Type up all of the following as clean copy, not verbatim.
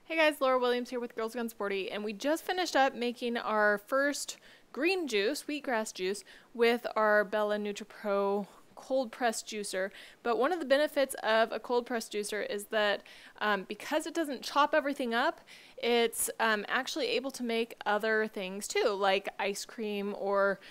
Hey guys, Laura Williams here with Girls Gone Sporty, and we just finished up making our first green juice, wheatgrass juice, with our Bella NutriPro cold press juicer. But one of the benefits of a cold press juicer is that because it doesn't chop everything up, it's actually able to make other things too, like ice cream or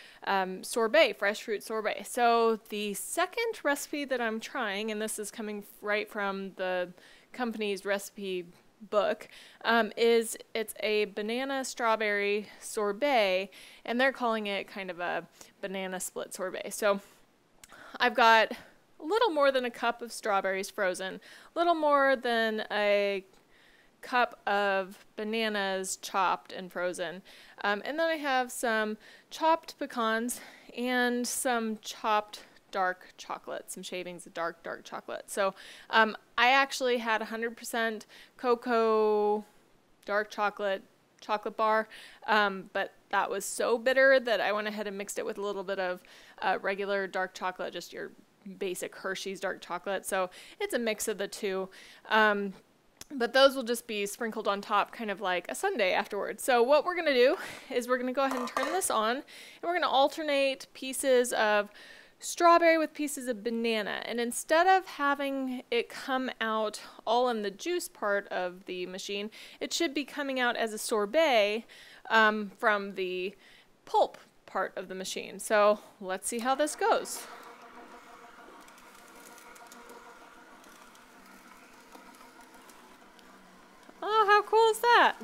sorbet, fresh fruit sorbet. So the second recipe that I'm trying, and this is coming right from the company's recipe book, it's a banana strawberry sorbet, and they're calling it kind of a banana split sorbet. So I've got a little more than a cup of strawberries frozen, a little more than a cup of bananas chopped and frozen, and then I have some chopped pecans and some chopped dark chocolate, some shavings of dark chocolate. So I actually had 100% cocoa dark chocolate bar, but that was so bitter that I went ahead and mixed it with a little bit of regular dark chocolate, just your basic Hershey's dark chocolate. So it's a mix of the two. But those will just be sprinkled on top, kind of like a sundae afterwards. So what we're going to do is we're going to go ahead and turn this on, and we're going to alternate pieces of strawberry with pieces of banana. And instead of having it come out all in the juice part of the machine, it should be coming out as a sorbet from the pulp part of the machine. So let's see how this goes. Oh, how cool is that?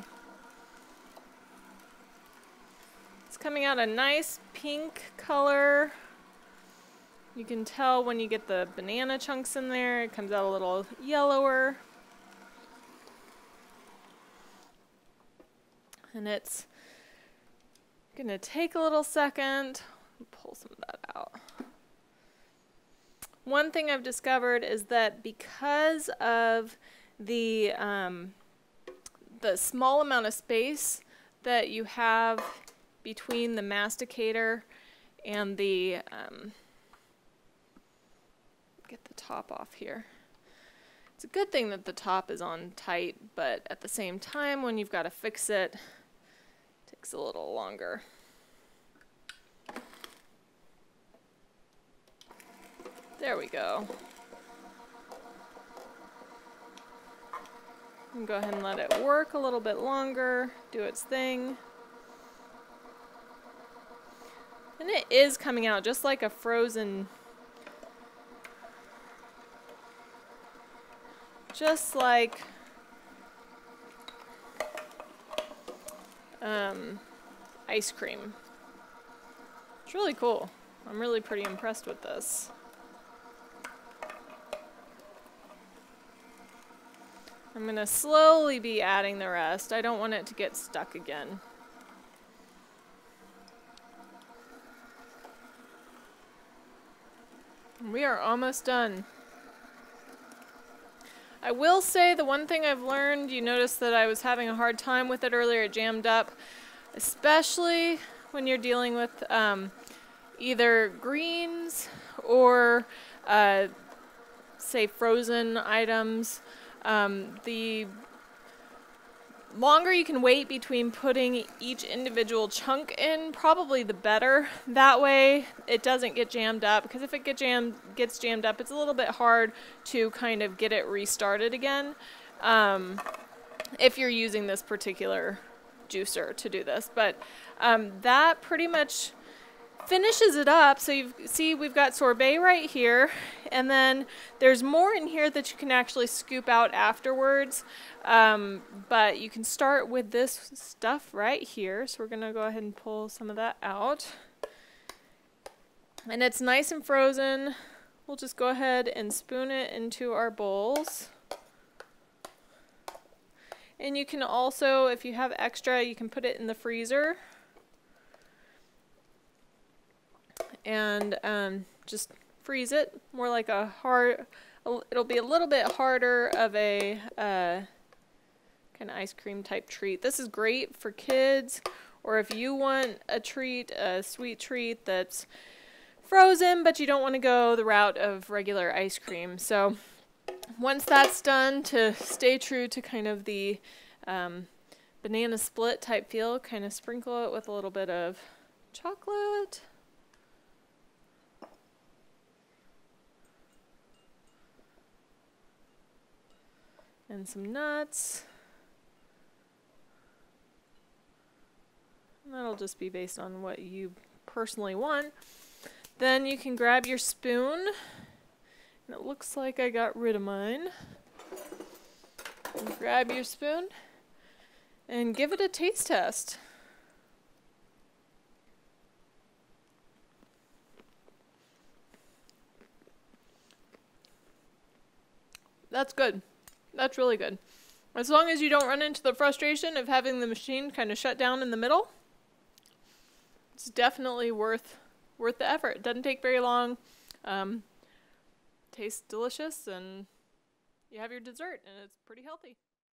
It's coming out a nice pink color. You can tell when you get the banana chunks in there, it comes out a little yellower. And it's gonna take a little second. Pull some of that out. One thing I've discovered is that because of the small amount of space that you have between the masticator and the get the top off here. It's a good thing that the top is on tight, but at the same time, when you've got to fix it, it takes a little longer. There we go. And go ahead and let it work a little bit longer, do its thing. And it is coming out just like a frozen, just like ice cream. It's really cool. I'm really pretty impressed with this. I'm going to slowly be adding the rest. I don't want it to get stuck again. We are almost done. I will say the one thing I've learned, you noticed that I was having a hard time with it earlier, it jammed up, especially when you're dealing with either greens or say frozen items. The longer you can wait between putting each individual chunk in, probably the better. That way it doesn't get jammed up, because if it gets jammed up, it's a little bit hard to kind of get it restarted again if you're using this particular juicer to do this. But that pretty much finishes it up. So you see we've got sorbet right here, and then there's more in here that you can actually scoop out afterwards, but you can start with this stuff right here. So we're gonna go ahead and pull some of that out, and it's nice and frozen. We'll just go ahead and spoon it into our bowls. And you can also, if you have extra, you can put it in the freezer and just freeze it. More like a hard, it'll be a little bit harder of a kind of ice cream type treat. This is great for kids, or if you want a treat, a sweet treat that's frozen, but you don't want to go the route of regular ice cream. So once that's done, to stay true to kind of the banana split type feel. Kind of sprinkle it with a little bit of chocolate. And some nuts. And that'll just be based on what you personally want. Then you can grab your spoon. And it looks like I got rid of mine. And grab your spoon and give it a taste test. That's good. That's really good. As long as you don't run into the frustration of having the machine kind of shut down in the middle, it's definitely worth the effort. It doesn't take very long. Tastes delicious, and you have your dessert, and it's pretty healthy.